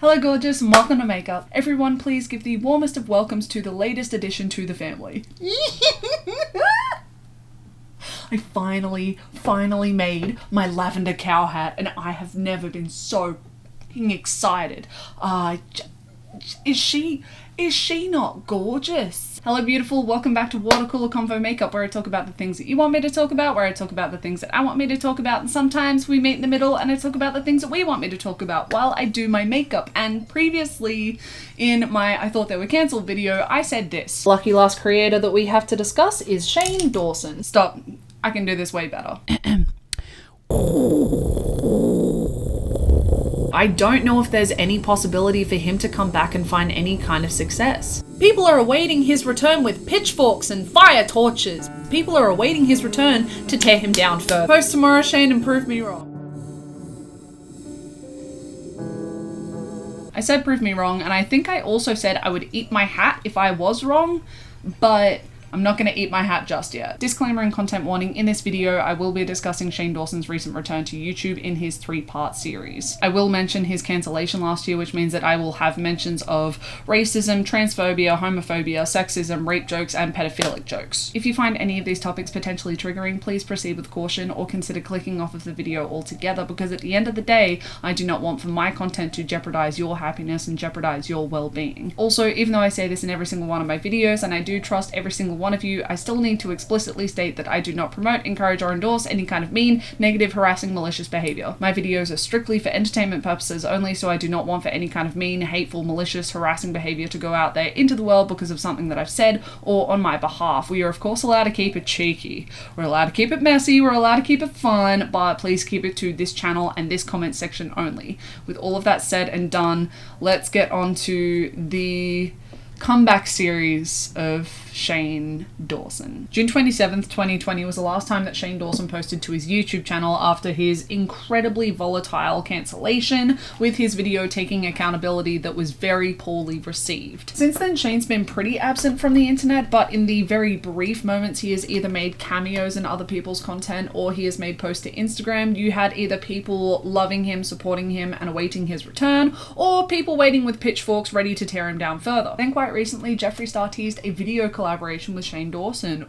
Hello gorgeous and welcome to Makeup. Everyone please give the warmest of welcomes to the latest addition to the family. I finally made my lavender cow hat and I have never been so f***ing excited. Is she not gorgeous? Hello beautiful, welcome back to Water Cooler Convo Makeup, where I talk about the things that you want me to talk about, where I talk about the things that I want me to talk about, and sometimes we meet in the middle and I talk about the things that we want me to talk about while I do my makeup. And previously in my I Thought They Were Cancelled video, I said this. Lucky last creator that we have to discuss is Shane Dawson. Stop, I can do this way better. I don't know if there's any possibility for him to come back and find any kind of success. People are awaiting his return with pitchforks and fire torches. People are awaiting his return to tear him down further. Post tomorrow, Shane, and prove me wrong. I said prove me wrong, and I think I also said I would eat my hat if I was wrong, but I'm not going to eat my hat just yet. Disclaimer and content warning, in this video I will be discussing Shane Dawson's recent return to YouTube in his 3-part series. I will mention his cancellation last year, which means that I will have mentions of racism, transphobia, homophobia, sexism, rape jokes, and pedophilic jokes. If you find any of these topics potentially triggering, please proceed with caution or consider clicking off of the video altogether, because at the end of the day, I do not want for my content to jeopardize your happiness and jeopardize your well-being. Also, even though I say this in every single one of my videos, and I do trust every single one of you, I still need to explicitly state that I do not promote, encourage, or endorse any kind of mean, negative, harassing, malicious behavior. My videos are strictly for entertainment purposes only, so I do not want for any kind of mean, hateful, malicious, harassing behavior to go out there into the world because of something that I've said or on my behalf. We are of course allowed to keep it cheeky. We're allowed to keep it messy, we're allowed to keep it fun, but please keep it to this channel and this comment section only. With all of that said and done, let's get on to the comeback series of Shane Dawson. June 27th, 2020 was the last time that Shane Dawson posted to his YouTube channel after his incredibly volatile cancellation, with his video taking accountability that was very poorly received. Since then, Shane's been pretty absent from the internet, but in the very brief moments he has either made cameos in other people's content or he has made posts to Instagram, you had either people loving him, supporting him, and awaiting his return, or people waiting with pitchforks ready to tear him down further. Then quite recently, Jeffree Star teased a video collaboration with Shane Dawson,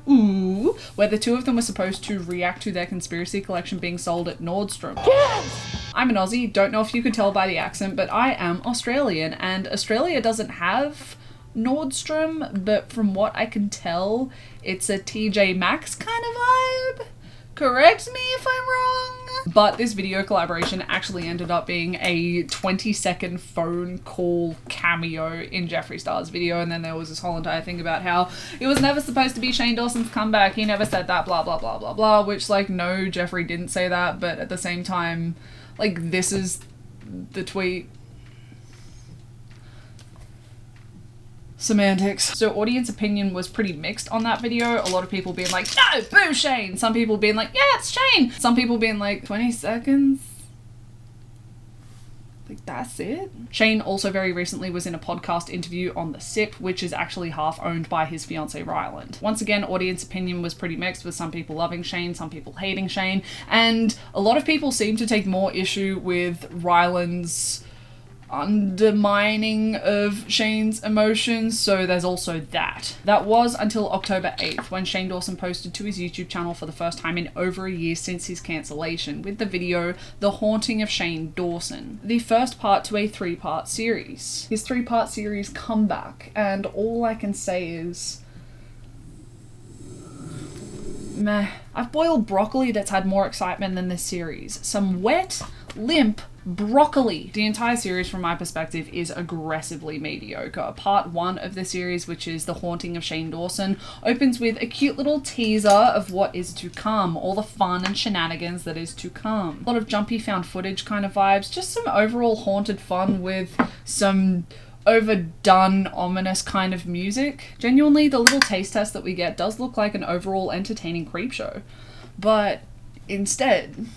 where the two of them were supposed to react to their conspiracy collection being sold at Nordstrom. Yes! I'm an Aussie, don't know if you could tell by the accent, but I am Australian, and Australia doesn't have Nordstrom, but from what I can tell, it's a TJ Maxx kind of vibe. Correct me if I'm wrong. But this video collaboration actually ended up being a 20-second phone call cameo in Jeffree Star's video, and then there was this whole entire thing about how it was never supposed to be Shane Dawson's comeback, he never said that, blah blah blah blah blah, which, like, no, Jeffree didn't say that, but at the same time, like, this is the tweet. Semantics. So audience opinion was pretty mixed on that video. A lot of people being like, no, boo Shane. Some people being like, yeah, it's Shane. Some people being like, 20 seconds? Like, that's it? Shane also very recently was in a podcast interview on The Sip, which is actually half owned by his fiancée Ryland. Once again, audience opinion was pretty mixed, with some people loving Shane, some people hating Shane, and a lot of people seem to take more issue with Ryland's undermining of Shane's emotions, so there's also that. That was until October 8th, when Shane Dawson posted to his YouTube channel for the first time in over a year since his cancellation, with the video The Haunting of Shane Dawson, the first part to a 3-part series. His 3-part series comeback, and all I can say is meh. I've boiled broccoli that's had more excitement than this series. Some wet, limp broccoli. The entire series, from my perspective, is aggressively mediocre. Part 1 of the series, which is The Haunting of Shane Dawson, opens with a cute little teaser of what is to come, all the fun and shenanigans that is to come. A lot of jumpy found footage kind of vibes, just some overall haunted fun with some overdone, ominous kind of music. Genuinely, the little taste test that we get does look like an overall entertaining creep show, but instead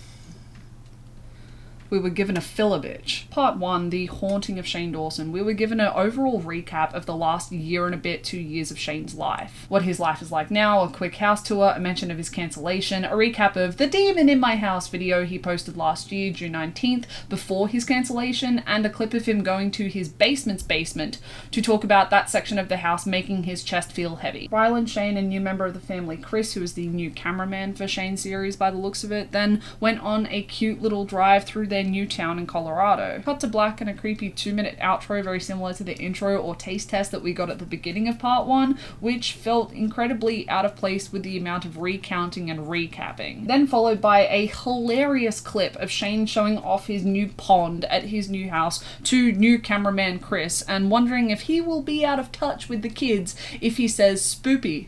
we were given a filler bitch. Part 1, The Haunting of Shane Dawson, we were given an overall recap of the last year and a bit, 2 years of Shane's life. What his life is like now, a quick house tour, a mention of his cancellation, a recap of the Demon in My House video he posted last year, June 19th, before his cancellation, and a clip of him going to his basement's basement to talk about that section of the house making his chest feel heavy. Ryland, Shane, and new member of the family Chris, who is the new cameraman for Shane's series by the looks of it, then went on a cute little drive through their new town in Colorado. Cut to black and a creepy 2-minute outro very similar to the intro or taste test that we got at the beginning of part 1, which felt incredibly out of place with the amount of recounting and recapping. Then followed by a hilarious clip of Shane showing off his new pond at his new house to new cameraman Chris and wondering if he will be out of touch with the kids if he says spoopy.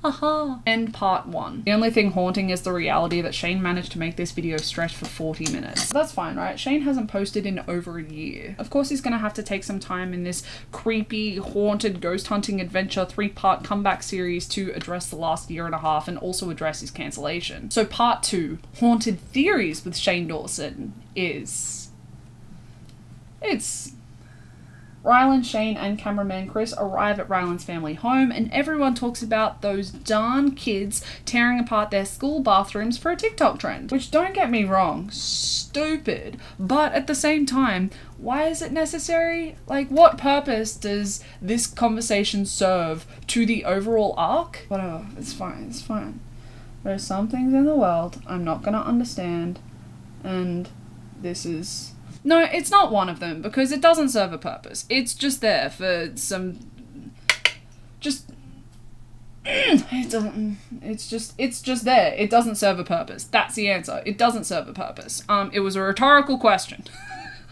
Aha. End part 1. The only thing haunting is the reality that Shane managed to make this video stretch for 40 minutes. That's fine, right? Shane hasn't posted in over a year. Of course he's gonna have to take some time in this creepy, haunted, ghost hunting adventure 3-part comeback series to address the last year and a half and also address his cancellation. So part 2, Haunted Theories with Shane Dawson, is... Ryland, Shane, and cameraman Chris arrive at Ryland's family home and everyone talks about those darn kids tearing apart their school bathrooms for a TikTok trend. Which, don't get me wrong, stupid, but at the same time, why is it necessary? Like, what purpose does this conversation serve to the overall arc? Whatever, it's fine. There's some things in the world I'm not gonna understand, and this is... No, it's not one of them, because it doesn't serve a purpose. It's just there for some... It's just there. It doesn't serve a purpose. That's the answer. It doesn't serve a purpose. It was a rhetorical question.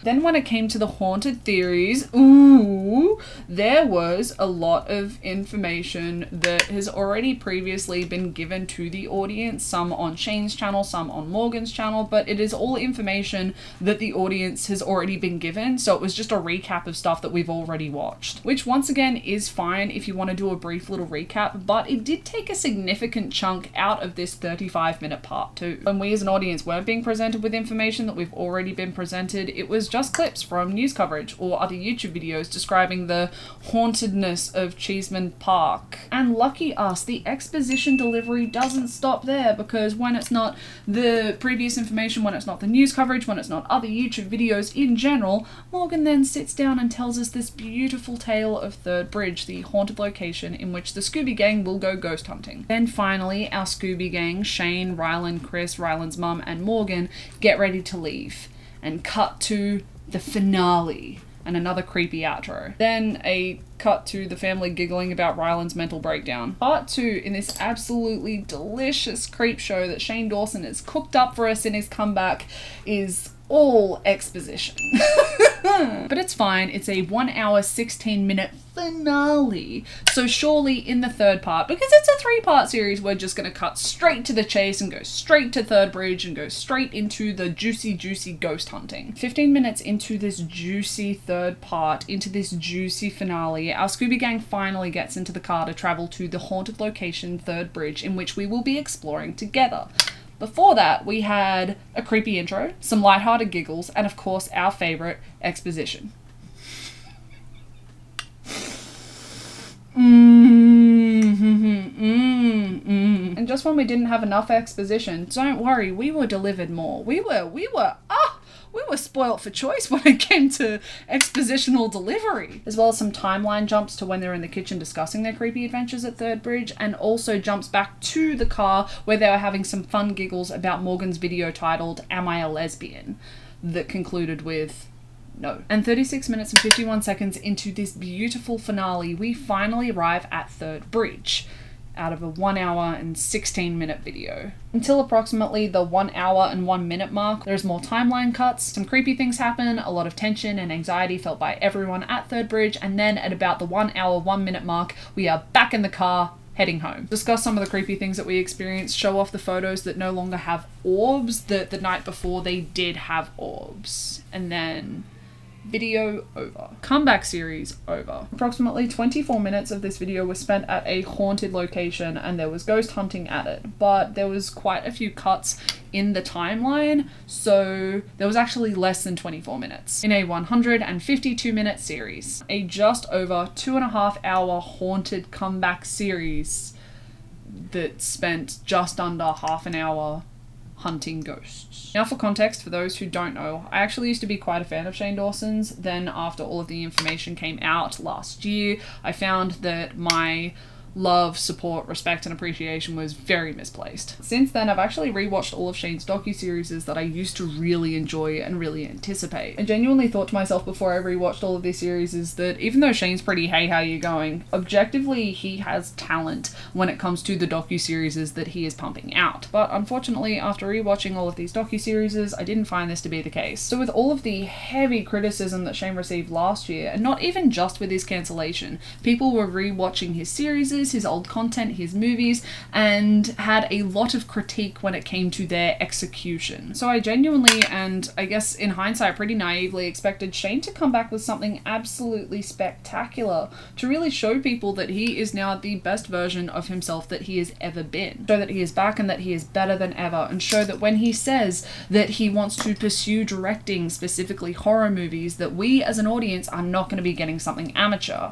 Then when it came to the haunted theories, there was a lot of information that has already previously been given to the audience, some on Shane's channel, some on Morgan's channel, but it is all information that the audience has already been given, so it was just a recap of stuff that we've already watched. Which once again is fine if you want to do a brief little recap, but it did take a significant chunk out of this 35-minute part 2. When we as an audience weren't being presented with information that we've already been presented, it was just clips from news coverage or other YouTube videos describing the hauntedness of Cheeseman Park. And lucky us, the exposition delivery doesn't stop there, because when it's not the previous information, when it's not the news coverage, when it's not other YouTube videos in general, Morgan then sits down and tells us this beautiful tale of Third Bridge, the haunted location in which the Scooby Gang will go ghost hunting. Then finally, our Scooby Gang, Shane, Ryland, Chris, Ryland's mum, and Morgan, get ready to leave. And cut to the finale and another creepy outro. Then a cut to the family giggling about Ryland's mental breakdown. Part 2 in this absolutely delicious creep show that Shane Dawson has cooked up for us in his comeback is all exposition. But it's fine, it's a 1 hour 16-minute finale. So surely in the third part, because it's a 3-part series, we're just gonna cut straight to the chase and go straight to Third Bridge and go straight into the juicy ghost hunting. 15 minutes into this juicy third part, into this juicy finale, our Scooby Gang finally gets into the car to travel to the haunted location Third Bridge, in which we will be exploring together. Before that, we had a creepy intro, some lighthearted giggles, and of course our favourite, exposition. And just when we didn't have enough exposition, don't worry, we were delivered more. We were spoilt for choice when it came to expositional delivery. As well as some timeline jumps to when they're in the kitchen discussing their creepy adventures at Third Bridge, and also jumps back to the car where they were having some fun giggles about Morgan's video titled "Am I a Lesbian?" that concluded with no. And 36 minutes and 51 seconds into this beautiful finale, we finally arrive at Third Bridge, out of a 1 hour and 16-minute video. Until approximately the 1 hour and 1 minute mark, there's more timeline cuts, some creepy things happen, a lot of tension and anxiety felt by everyone at Third Bridge, and then at about the 1 hour, 1 minute mark, we are back in the car, heading home. Discuss some of the creepy things that we experienced, show off the photos that no longer have orbs, that the night before they did have orbs. And then Video over. Comeback series over. Approximately 24 minutes of this video was spent at a haunted location and there was ghost hunting at it, but there was quite a few cuts in the timeline, so there was actually less than 24 minutes in a 152-minute series. A just over 2.5 hour haunted comeback series that spent just under half an hour hunting ghosts. Now for context, for those who don't know, I actually used to be quite a fan of Shane Dawson's. Then after all of the information came out last year, I found that my love, support, respect, and appreciation was very misplaced. Since then, I've actually rewatched all of Shane's docuseries that I used to really enjoy and really anticipate. I genuinely thought to myself before I rewatched all of these series is that even though Shane's pretty hey how you going, objectively he has talent when it comes to the docuseries that he is pumping out. But unfortunately, after rewatching all of these docuseries, I didn't find this to be the case. So with all of the heavy criticism that Shane received last year, and not even just with his cancellation, people were rewatching his series, his old content, his movies, and had a lot of critique when it came to their execution. So I genuinely, and I guess in hindsight pretty naively, expected Shane to come back with something absolutely spectacular to really show people that he is now the best version of himself that he has ever been. Show that he is back and that he is better than ever, and show that when he says that he wants to pursue directing specifically horror movies, that we as an audience are not going to be getting something amateur.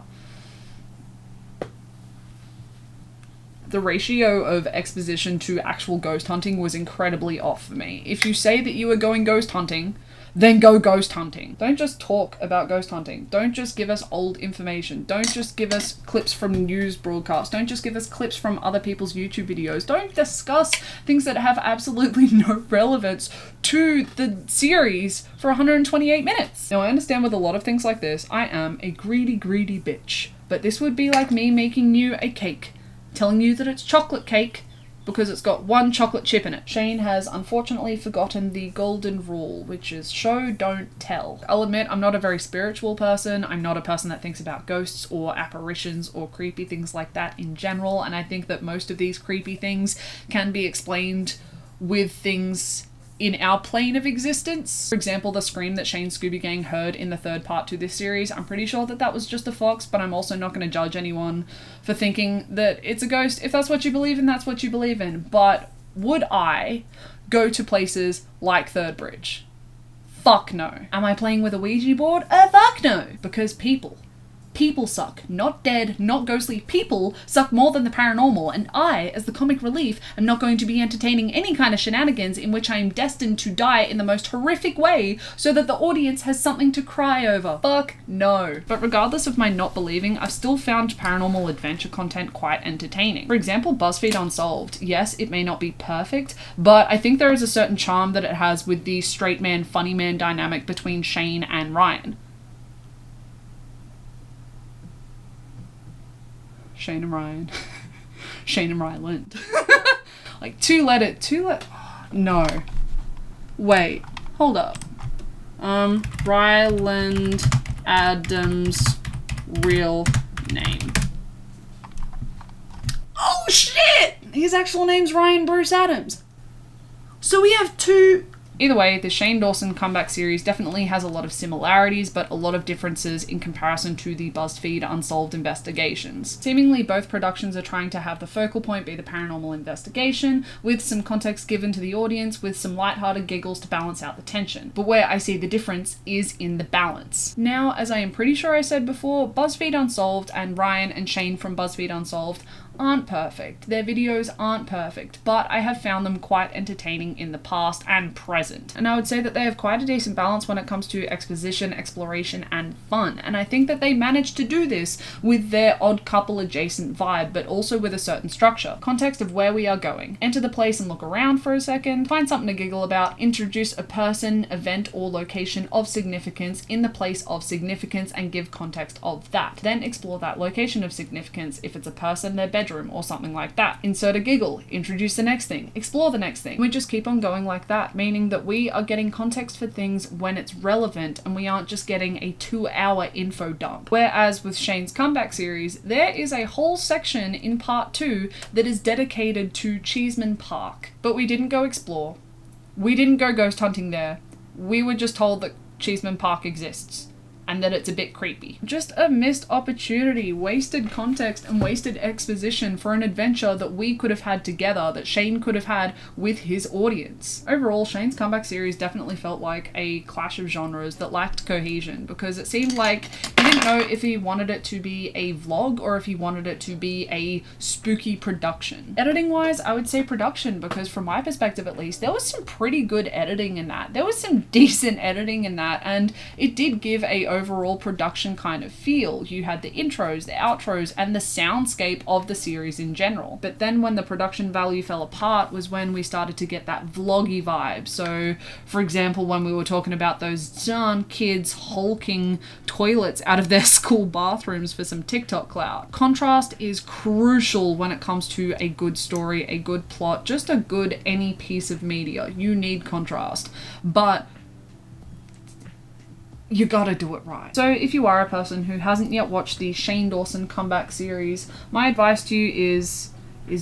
The ratio of exposition to actual ghost hunting was incredibly off for me. If you say that you are going ghost hunting, then go ghost hunting. Don't just talk about ghost hunting. Don't just give us old information. Don't just give us clips from news broadcasts. Don't just give us clips from other people's YouTube videos. Don't discuss things that have absolutely no relevance to the series for 128 minutes. Now, I understand with a lot of things like this, I am a greedy, greedy bitch. But this would be like me making you a cake, telling you that it's chocolate cake because it's got one chocolate chip in it. Shane has unfortunately forgotten the golden rule, which is show, don't tell. I'll admit I'm not a very spiritual person. I'm not a person that thinks about ghosts or apparitions or creepy things like that in general, and I think that most of these creepy things can be explained with things in our plane of existence. For example, the scream that Shane's Scooby Gang heard in the third part to this series, I'm pretty sure that that was just a fox, but I'm also not going to judge anyone for thinking that it's a ghost. If that's what you believe in, that's what you believe in. But would I go to places like Third Bridge? Fuck no. Am I playing with a Ouija board? Fuck no. Because people suck. Not dead, not ghostly. People suck more than the paranormal, and I, as the comic relief, am not going to be entertaining any kind of shenanigans in which I am destined to die in the most horrific way so that the audience has something to cry over. Fuck no. But regardless of my not believing, I've still found paranormal adventure content quite entertaining. For example, BuzzFeed Unsolved. Yes, it may not be perfect, but I think there is a certain charm that it has with the straight man, funny man dynamic between Shane and Ryan. Shane and Ryan. Shane and Ryland. Like no. Wait, hold up. Ryland Adams' real name. Oh shit! His actual name's Ryan Bruce Adams. So we have two... Either way, the Shane Dawson comeback series definitely has a lot of similarities, but a lot of differences in comparison to the BuzzFeed Unsolved investigations. Seemingly, both productions are trying to have the focal point be the paranormal investigation, with some context given to the audience, with some lighthearted giggles to balance out the tension. But where I see the difference is in the balance. Now, as I am pretty sure I said before, BuzzFeed Unsolved and Ryan and Shane from BuzzFeed Unsolved aren't perfect. Their videos aren't perfect, but I have found them quite entertaining in the past and present. And I would say that they have quite a decent balance when it comes to exposition, exploration, and fun. And I think that they managed to do this with their odd couple adjacent vibe, but also with a certain structure. Context of where we are going. Enter the place and look around for a second, find something to giggle about, introduce a person, event, or location of significance in the place of significance and give context of that. Then explore that location of significance. If it's a person, their bedroom, or something like that. Insert a giggle, introduce the next thing, explore the next thing. We just keep on going like that, meaning that we are getting context for things when it's relevant and we aren't just getting a 2-hour info dump. Whereas with Shane's comeback series, there is a whole section in part 2 that is dedicated to Cheeseman Park. But we didn't go explore. We didn't go ghost hunting there. We were just told that Cheeseman Park exists. and that it's a bit creepy. Just a missed opportunity, wasted context and wasted exposition for an adventure that we could have had together, that Shane could have had with his audience. Overall, Shane's comeback series definitely felt like a clash of genres that lacked cohesion, because it seemed like he didn't know if he wanted it to be a vlog or if he wanted it to be a spooky production. Editing wise, I would say production, because from my perspective at least, there was some pretty good editing in that. There was some decent editing in that, and it did give a overall production kind of feel. You had the intros, the outros, and the soundscape of the series in general. But then when the production value fell apart was when we started to get that vloggy vibe. So for example, when we were talking about those darn kids hulking toilets out of their school bathrooms for some TikTok clout. Contrast is crucial when it comes to a good story, a good plot, just a good any piece of media. You need contrast, but you gotta do it right. So if you are a person who hasn't yet watched the Shane Dawson comeback series, my advice to you is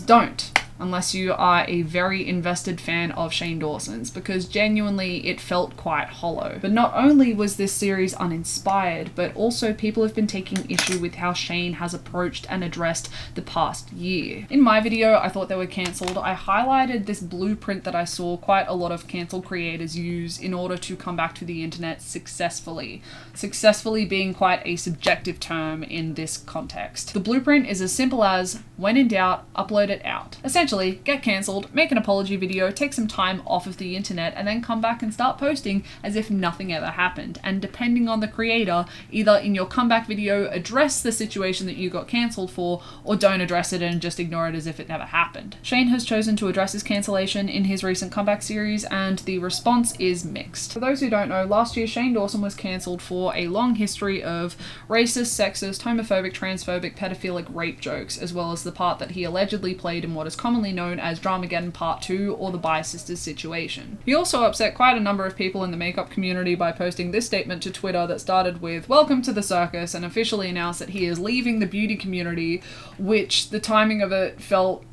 don't, unless you are a very invested fan of Shane Dawson's, because genuinely it felt quite hollow. But not only was this series uninspired, but also people have been taking issue with how Shane has approached and addressed the past year. In my video, I thought they were cancelled. I highlighted this blueprint that I saw quite a lot of cancelled creators use in order to come back to the internet successfully. Successfully being quite a subjective term in this context. The blueprint is as simple as, when in doubt, upload it out. Essentially, get cancelled, make an apology video, take some time off of the internet, and then come back and start posting as if nothing ever happened. And depending on the creator, either in your comeback video, address the situation that you got cancelled for, or don't address it and just ignore it as if it never happened. Shane has chosen to address his cancellation in his recent comeback series, and the response is mixed. For those who don't know, last year Shane Dawson was cancelled for a long history of racist, sexist, homophobic, transphobic, pedophilic rape jokes, as well as the part that he allegedly played in what is commonly known as Dramageddon Part 2 or the Bi Sisters situation. He also upset quite a number of people in the makeup community by posting this statement to Twitter that started with, "Welcome to the circus," and officially announced that he is leaving the beauty community, which the timing of it felt...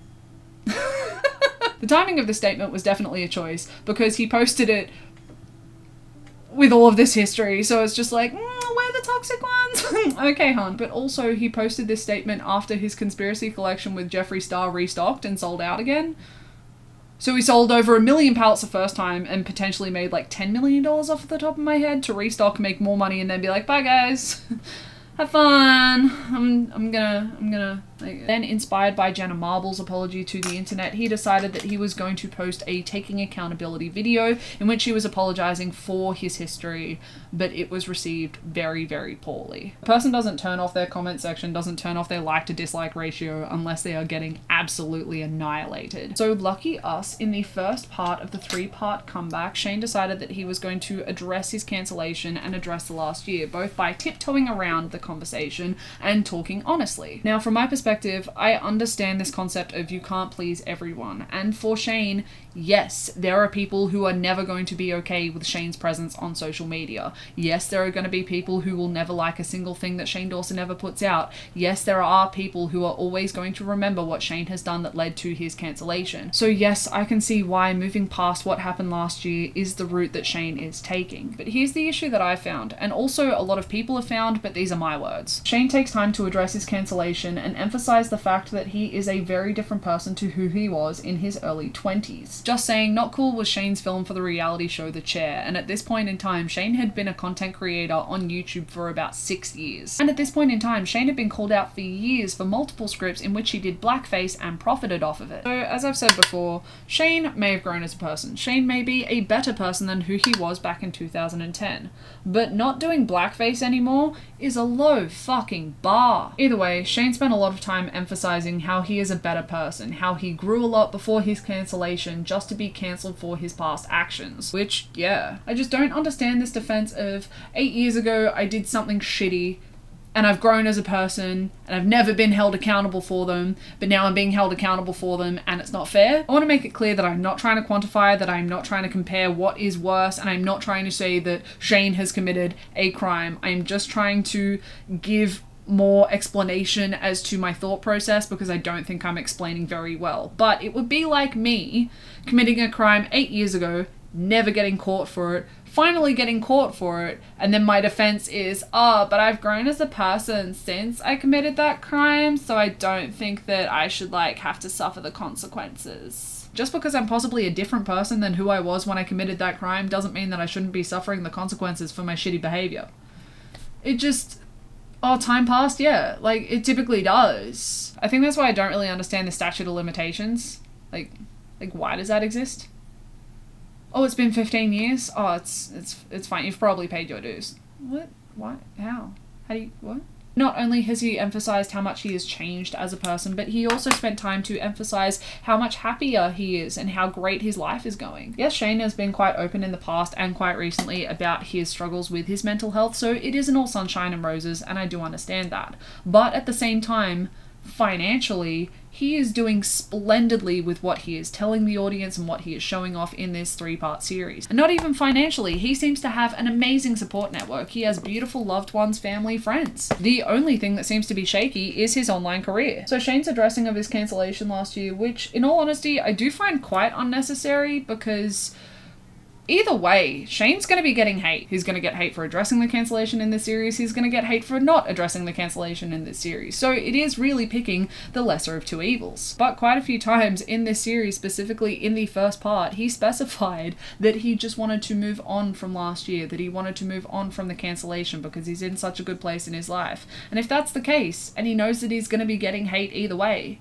The timing of the statement was definitely a choice, because he posted it with all of this history, so it's just like, we're the toxic ones. Okay, hon. But also, he posted this statement after his conspiracy collection with Jeffree Star restocked and sold out again. So he sold over 1 million pallets the first time and potentially made like $10 million off the top of my head to restock, make more money, and then be like, bye guys. Have fun. I'm gonna like. Then, inspired by Jenna Marbles' apology to the internet, he decided that he was going to post a taking accountability video in which he was apologizing for his history, but it was received very, very poorly. A person doesn't turn off their comment section, doesn't turn off their like to dislike ratio unless they are getting absolutely annihilated. So lucky us, in the first part of the 3-part comeback, Shane decided that he was going to address his cancellation and address the last year, both by tiptoeing around the conversation and talking honestly. Now, from my perspective, I understand this concept of you can't please everyone, and for Shane, yes, there are people who are never going to be okay with Shane's presence on social media. Yes, there are going to be people who will never like a single thing that Shane Dawson ever puts out. Yes, there are people who are always going to remember what Shane has done that led to his cancellation. So yes, I can see why moving past what happened last year is the route that Shane is taking. But here's the issue that I found, and also a lot of people have found, but these are my words. Shane takes time to address his cancellation and emphasize the fact that he is a very different person to who he was in his early 20s. Just saying, Not Cool was Shane's film for the reality show The Chair, and at this point in time, Shane had been a content creator on YouTube for about 6 years. And at this point in time, Shane had been called out for years for multiple scripts in which he did blackface and profited off of it. So, as I've said before, Shane may have grown as a person. Shane may be a better person than who he was back in 2010. But not doing blackface anymore is a low fucking bar. Either way, Shane spent a lot of time emphasizing how he is a better person, how he grew a lot before his cancellation just to be cancelled for his past actions. Which, yeah, I just don't understand this defense of 8 years ago I did something shitty and I've grown as a person and I've never been held accountable for them, but now I'm being held accountable for them and it's not fair. I want to make it clear that I'm not trying to quantify, that I'm not trying to compare what is worse, and I'm not trying to say that Shane has committed a crime. I'm just trying to give more explanation as to my thought process, because I don't think I'm explaining very well. But it would be like me committing a crime 8 years ago, never getting caught for it, finally getting caught for it, and then my defense is, but I've grown as a person since I committed that crime, so I don't think that I should like have to suffer the consequences. Just because I'm possibly a different person than who I was when I committed that crime doesn't mean that I shouldn't be suffering the consequences for my shitty behavior. It just... time passed? Yeah, like, it typically does. I think that's why I don't really understand the statute of limitations. Like, why does that exist? Oh, it's been 15 years? Oh, it's fine. You've probably paid your dues. What? Why? How? How do you... What? Not only has he emphasized how much he has changed as a person, but he also spent time to emphasize how much happier he is and how great his life is going. Yes, Shane has been quite open in the past and quite recently about his struggles with his mental health, so it isn't all sunshine and roses, and I do understand that. But at the same time, financially, he is doing splendidly with what he is telling the audience and what he is showing off in this 3-part series. And not even financially, he seems to have an amazing support network. He has beautiful loved ones, family, friends. The only thing that seems to be shaky is his online career. So Shane's addressing of his cancellation last year, which in all honesty, I do find quite unnecessary because either way, Shane's going to be getting hate. He's going to get hate for addressing the cancellation in this series. He's going to get hate for not addressing the cancellation in this series. So it is really picking the lesser of two evils. But quite a few times in this series, specifically in the first part, he specified that he just wanted to move on from last year, that he wanted to move on from the cancellation because he's in such a good place in his life. And if that's the case, and he knows that he's going to be getting hate either way,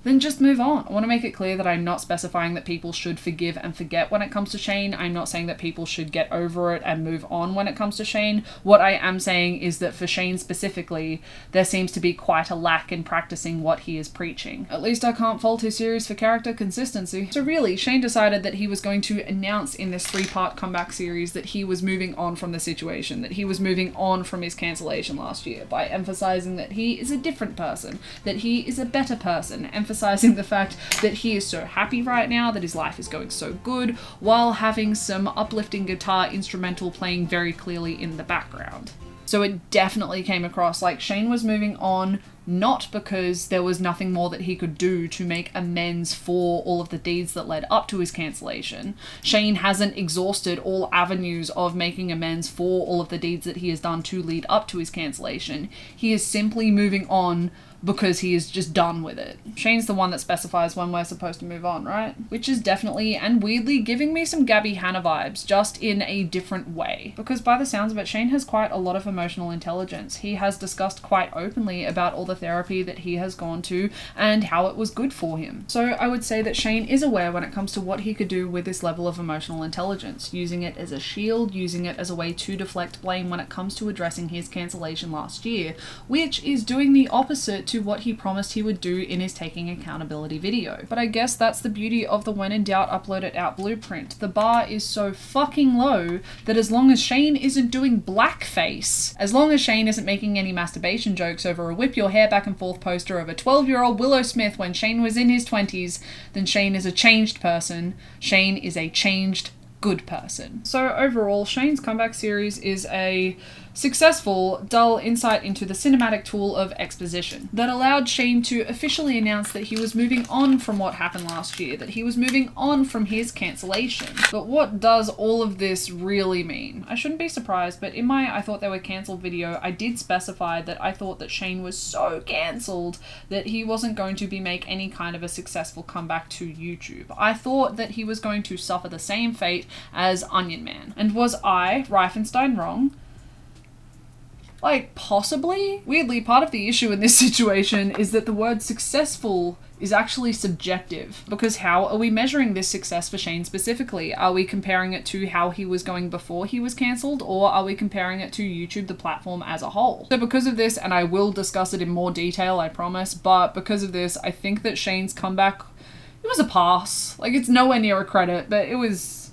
then just move on. I want to make it clear that I'm not specifying that people should forgive and forget when it comes to Shane. I'm not saying that people should get over it and move on when it comes to Shane. What I am saying is that for Shane specifically, there seems to be quite a lack in practicing what he is preaching. At least I can't fault his series for character consistency. So really, Shane decided that he was going to announce in this 3-part comeback series that he was moving on from the situation, that he was moving on from his cancellation last year by emphasizing that he is a different person, that he is a better person, emphasizing the fact that he is so happy right now, that his life is going so good, while having some uplifting guitar instrumental playing very clearly in the background. So it definitely came across like Shane was moving on, not because there was nothing more that he could do to make amends for all of the deeds that led up to his cancellation. Shane hasn't exhausted all avenues of making amends for all of the deeds that he has done to lead up to his cancellation. He is simply moving on because he is just done with it. Shane's the one that specifies when we're supposed to move on, right? Which is definitely and weirdly giving me some Gabby Hanna vibes, just in a different way. Because by the sounds of it, Shane has quite a lot of emotional intelligence. He has discussed quite openly about all the therapy that he has gone to and how it was good for him. So I would say that Shane is aware when it comes to what he could do with this level of emotional intelligence, using it as a shield, using it as a way to deflect blame when it comes to addressing his cancellation last year, which is doing the opposite to what he promised he would do in his taking accountability video. But I guess that's the beauty of the when in doubt upload it out blueprint. The bar is so fucking low that as long as Shane isn't doing blackface, as long as Shane isn't making any masturbation jokes over a whip your hair back and forth poster of a 12-year-old Willow Smith when Shane was in his 20s, then Shane is a changed person. Shane is a changed good person. So overall, Shane's comeback series is a successful, dull insight into the cinematic tool of exposition that allowed Shane to officially announce that he was moving on from what happened last year, that he was moving on from his cancellation. But what does all of this really mean? I shouldn't be surprised, but in my I thought they were cancelled video, I did specify that I thought that Shane was so cancelled that he wasn't going to make any kind of a successful comeback to YouTube. I thought that he was going to suffer the same fate as Onion Man. And was I, Rifenstine, wrong? Like, possibly? Weirdly, part of the issue in this situation is that the word successful is actually subjective. Because how are we measuring this success for Shane specifically? Are we comparing it to how he was going before he was cancelled, or are we comparing it to YouTube, the platform as a whole? So because of this, and I will discuss it in more detail, I promise, but because of this, I think that Shane's comeback, it was a pass. Like, it's nowhere near a credit, but it was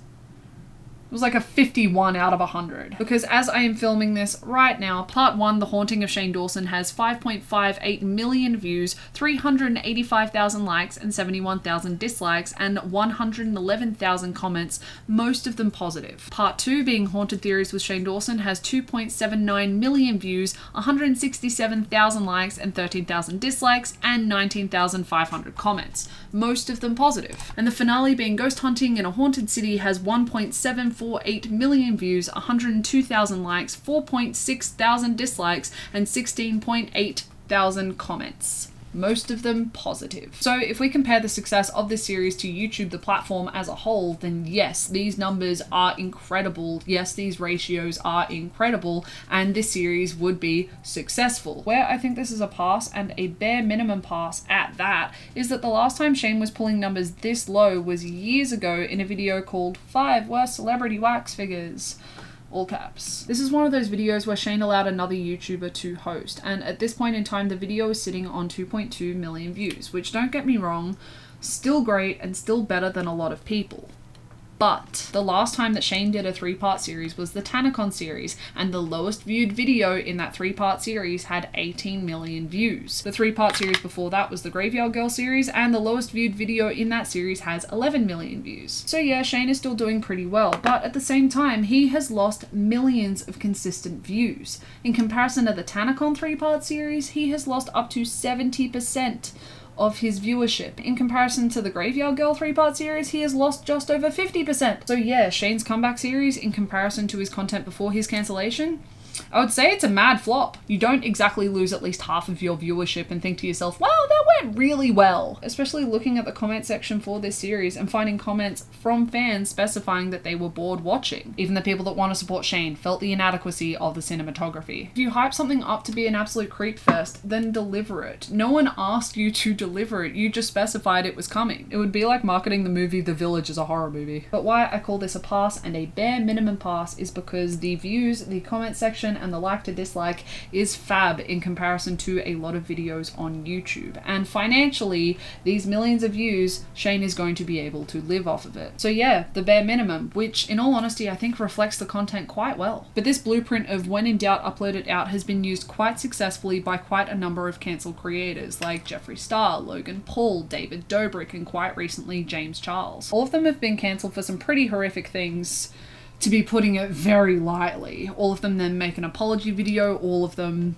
was like a 51 out of 100. Because as I am filming this right now, part 1, The Haunting of Shane Dawson, has 5.58 million views, 385,000 likes and 71,000 dislikes, and 111,000 comments, most of them positive. Part 2, being Haunted Theories with Shane Dawson, has 2.79 million views, 167,000 likes and 13,000 dislikes, and 19,500 comments, most of them positive. And the finale, being Ghost Hunting in a Haunted City, has 1.748 million views, 102,000 likes, 4.6 thousand dislikes, and 16.8 thousand comments, most of them positive. So if we compare the success of this series to YouTube, the platform as a whole, then yes, these numbers are incredible. Yes, these ratios are incredible, and this series would be successful. Where I think this is a pass, and a bare minimum pass at that, is that the last time Shane was pulling numbers this low was years ago in a video called 5 Worst Celebrity Wax Figures. All caps. This is one of those videos where Shane allowed another YouTuber to host, and at this point in time the video is sitting on 2.2 million views, which, don't get me wrong, still great and still better than a lot of people. But the last time that Shane did a 3-part series was the Tanacon series, and the lowest viewed video in that 3-part series had 18 million views. The 3-part series before that was the Graveyard Girl series, and the lowest viewed video in that series has 11 million views. So yeah, Shane is still doing pretty well, but at the same time, he has lost millions of consistent views. In comparison to the Tanacon 3-part series, he has lost up to 70% of his viewership. In comparison to the Graveyard Girl 3-part series, he has lost just over 50%. So yeah, Shane's comeback series, in comparison to his content before his cancellation, I would say it's a mad flop. You don't exactly lose at least half of your viewership and think to yourself, wow, that went really well. Especially looking at the comment section for this series and finding comments from fans specifying that they were bored watching. Even the people that want to support Shane felt the inadequacy of the cinematography. If you hype something up to be an absolute creep fest, then deliver it. No one asked you to deliver it, you just specified it was coming. It would be like marketing the movie The Village as a horror movie. But why I call this a pass and a bare minimum pass is because the views, the comment section, and the like to dislike is fab in comparison to a lot of videos on YouTube. And financially, these millions of views, Shane is going to be able to live off of it. So yeah, the bare minimum, which in all honesty, I think reflects the content quite well. But this blueprint of when in doubt, upload it out has been used quite successfully by quite a number of cancelled creators like Jeffree Star, Logan Paul, David Dobrik, and quite recently, James Charles. All of them have been cancelled for some pretty horrific things, to be putting it very lightly. All of them then make an apology video, all of them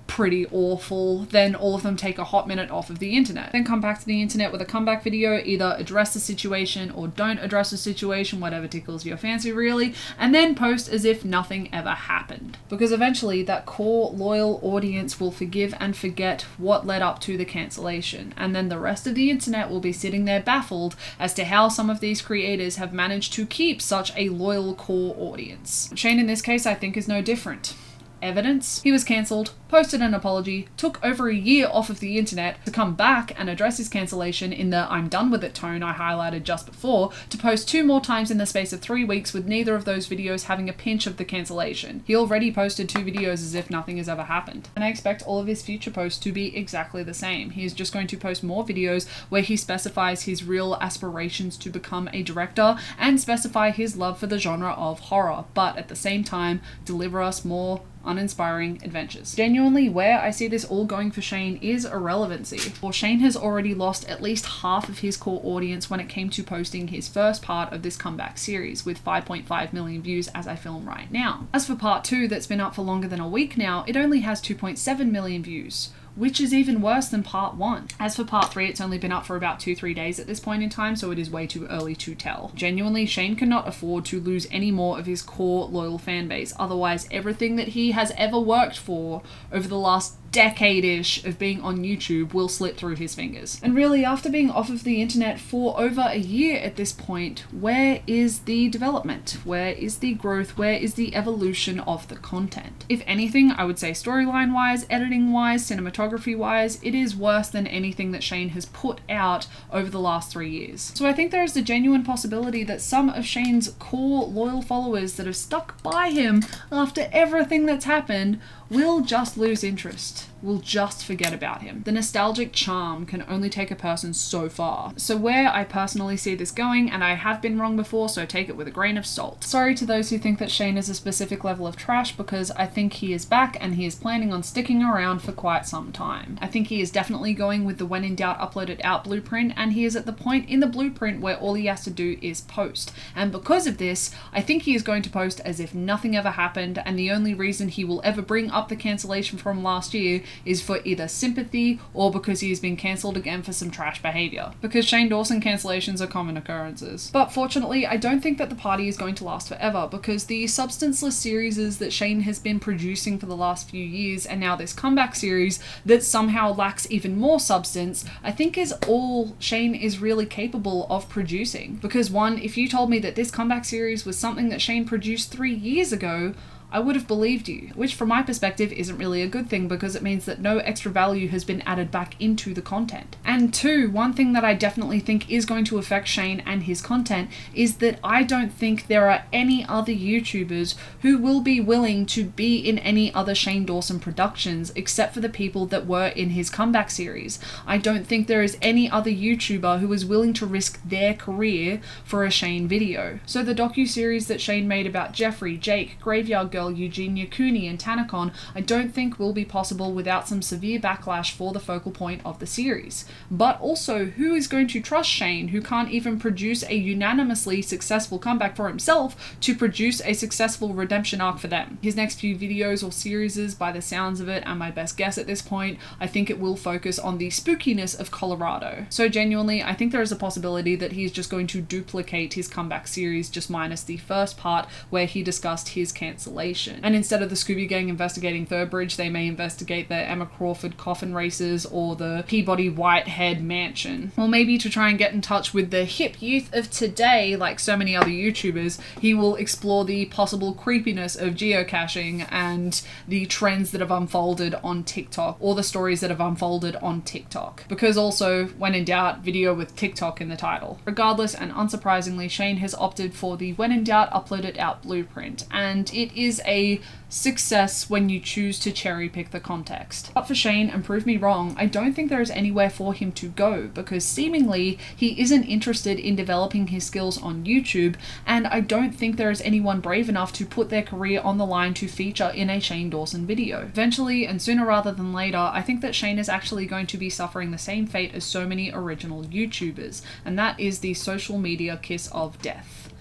pretty awful, then all of them take a hot minute off of the internet, then come back to the internet with a comeback video, either address the situation or don't address the situation, whatever tickles your fancy really, and then post as if nothing ever happened. Because eventually that core loyal audience will forgive and forget what led up to the cancellation, and then the rest of the internet will be sitting there baffled as to how some of these creators have managed to keep such a loyal core audience. Shane in this case I think is no different. Evidence? He was cancelled, posted an apology, took over a year off of the internet to come back and address his cancellation in the I'm done with it tone I highlighted just before, to post 2 more times in the space of 3 weeks with neither of those videos having a pinch of the cancellation. He already posted 2 videos as if nothing has ever happened. And I expect all of his future posts to be exactly the same. He is just going to post more videos where he specifies his real aspirations to become a director and specify his love for the genre of horror, but at the same time deliver us more uninspiring adventures. Genuinely, where I see this all going for Shane is irrelevancy. Well, Shane has already lost at least half of his core audience when it came to posting his first part of this comeback series, with 5.5 million views as I film right now. As for part 2, that's been up for longer than a week now, it only has 2.7 million views, which is even worse than part 1. As for part 3, it's only been up for about 2-3 days at this point in time, so it is way too early to tell. Genuinely, Shane cannot afford to lose any more of his core loyal fan base, otherwise everything that he has ever worked for over the last decade-ish of being on YouTube will slip through his fingers. And really, after being off of the internet for over a year at this point, where is the development? Where is the growth? Where is the evolution of the content? If anything, I would say storyline-wise, editing-wise, cinematography-wise, it is worse than anything that Shane has put out over the last 3 years. So I think there is the genuine possibility that some of Shane's core loyal followers that have stuck by him after everything that's happened will just lose interest. will just forget about him. The nostalgic charm can only take a person so far. So where I personally see this going, and I have been wrong before, so take it with a grain of salt. Sorry to those who think that Shane is a specific level of trash, because I think he is back and he is planning on sticking around for quite some time. I think he is definitely going with the when in doubt upload it out blueprint, and he is at the point in the blueprint where all he has to do is post. And because of this, I think he is going to post as if nothing ever happened, and the only reason he will ever bring up the cancellation from last year is for either sympathy or because he has been cancelled again for some trash behaviour. Because Shane Dawson cancellations are common occurrences. But fortunately, I don't think that the party is going to last forever, because the substanceless series that Shane has been producing for the last few years, and now this comeback series that somehow lacks even more substance, I think is all Shane is really capable of producing. Because one, if you told me that this comeback series was something that Shane produced 3 years ago, I would have believed you, which from my perspective isn't really a good thing, because it means that no extra value has been added back into the content. And two, one thing that I definitely think is going to affect Shane and his content is that I don't think there are any other YouTubers who will be willing to be in any other Shane Dawson productions except for the people that were in his comeback series. I don't think there is any other YouTuber who is willing to risk their career for a Shane video. So the docu-series that Shane made about Jeffrey, Jake, Graveyard Girl, Eugenia Cooney and Tanacon, I don't think will be possible without some severe backlash for the focal point of the series. But also, who is going to trust Shane, who can't even produce a unanimously successful comeback for himself, to produce a successful redemption arc for them? His next few videos or series, by the sounds of it, and my best guess at this point, I think it will focus on the spookiness of Colorado. So genuinely, I think there is a possibility that he's just going to duplicate his comeback series, just minus the first part where he discussed his cancellation. And instead of the Scooby Gang investigating Thurbridge, they may investigate the Emma Crawford coffin races or the Peabody Whitehead mansion. Or maybe to try and get in touch with the hip youth of today, like so many other YouTubers, he will explore the possible creepiness of geocaching and the trends that have unfolded on TikTok, or the stories that have unfolded on TikTok. Because also, when in doubt, video with TikTok in the title. Regardless, and unsurprisingly, Shane has opted for the when in doubt upload it out blueprint, and it is a success when you choose to cherry pick the context. But for Shane, and prove me wrong, I don't think there is anywhere for him to go, because seemingly he isn't interested in developing his skills on YouTube, and I don't think there is anyone brave enough to put their career on the line to feature in a Shane Dawson video. Eventually, and sooner rather than later, I think that Shane is actually going to be suffering the same fate as so many original YouTubers, and that is the social media kiss of death.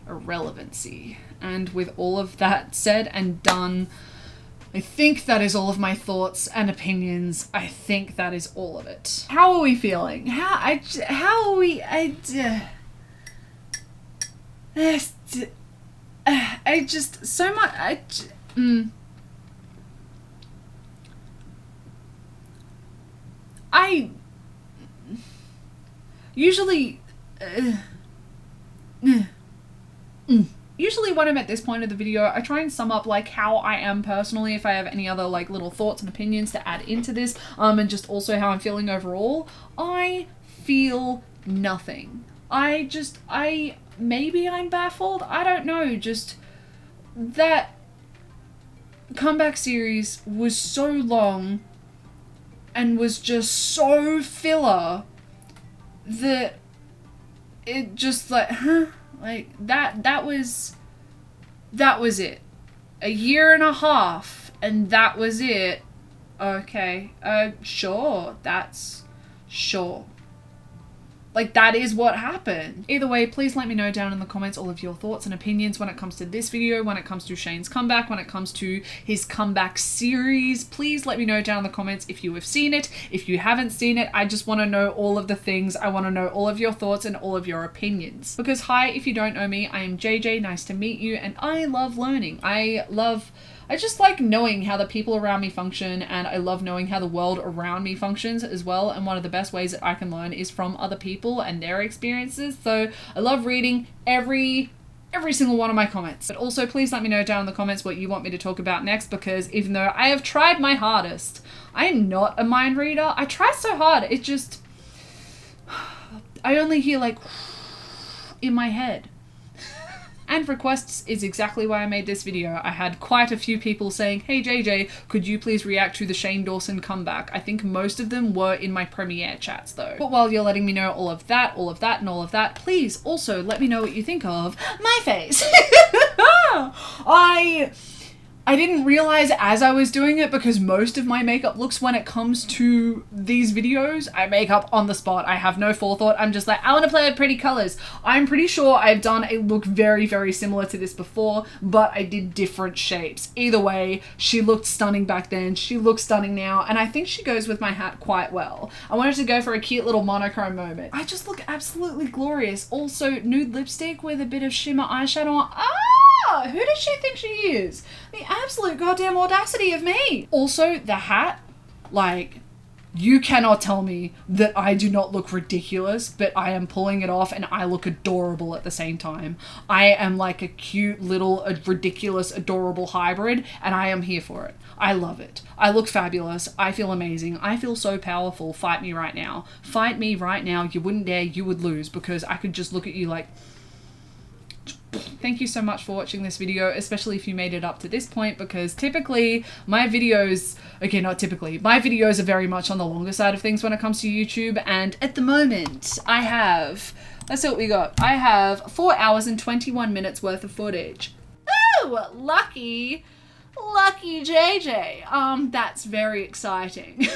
Irrelevancy. And with all of that said and done, I think that is all of my thoughts and opinions. I think that is all of it. How are we feeling? I just so much. I usually. Usually when I'm at this point of the video, I try and sum up like how I am personally, if I have any other like little thoughts and opinions to add into this, and just also how I'm feeling overall. I feel nothing. Maybe I'm baffled, I don't know, just that comeback series was so long and was just so filler that it just like, like that was it. A year and a half and that was it. Okay, sure, that's sure. Like, that is what happened. Either way, please let me know down in the comments all of your thoughts and opinions when it comes to this video, when it comes to Shane's comeback, when it comes to his comeback series. Please let me know down in the comments if you have seen it. If you haven't seen it, I just want to know all of the things. I want to know all of your thoughts and all of your opinions. Because hi, if you don't know me, I am JJ, nice to meet you, and I love learning. I just like knowing how the people around me function, and I love knowing how the world around me functions as well, and one of the best ways that I can learn is from other people and their experiences. So I love reading every single one of my comments. But also please let me know down in the comments what you want me to talk about next, because even though I have tried my hardest, I am not a mind reader. I try so hard, it just, I only hear like in my head. and requests is exactly why I made this video. I had quite a few people saying, hey JJ, could you please react to the Shane Dawson comeback? I think most of them were in my premiere chats though. But while you're letting me know all of that, and all of that, please also let me know what you think of my face. I didn't realize as I was doing it, because most of my makeup looks when it comes to these videos, I make up on the spot. I have no forethought. I'm just like, I want to play with pretty colors. I'm pretty sure I've done a look very, very similar to this before, but I did different shapes. Either way, she looked stunning back then. She looks stunning now. And I think she goes with my hat quite well. I wanted to go for a cute little monochrome moment. I just look absolutely glorious. Also, nude lipstick with a bit of shimmer eyeshadow on. Who does she think she is? The absolute goddamn audacity of me. Also, the hat, like, you cannot tell me that I do not look ridiculous, but I am pulling it off and I look adorable at the same time. I am like a cute little ridiculous adorable hybrid, and I am here for it. I love it. I look fabulous. I feel amazing. I feel so powerful. Fight me right now. Fight me right now. You wouldn't dare. You would lose, because I could just look at you like... Thank you so much for watching this video, especially if you made it up to this point, because typically my videos, okay, not typically, my videos are very much on the longer side of things when it comes to YouTube, and at the moment I have, let's see what we got. I have 4 hours and 21 minutes worth of footage. Ooh, lucky JJ. That's very exciting.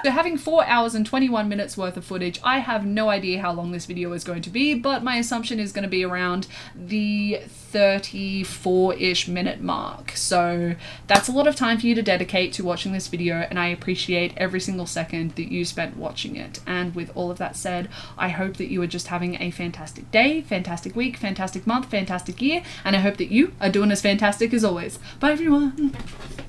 So having 4 hours and 21 minutes worth of footage, I have no idea how long this video is going to be, but my assumption is going to be around the 34-ish minute mark. So that's a lot of time for you to dedicate to watching this video, and I appreciate every single second that you spent watching it. And with all of that said, I hope that you are just having a fantastic day, fantastic week, fantastic month, fantastic year, and I hope that you are doing as fantastic as always. Bye everyone.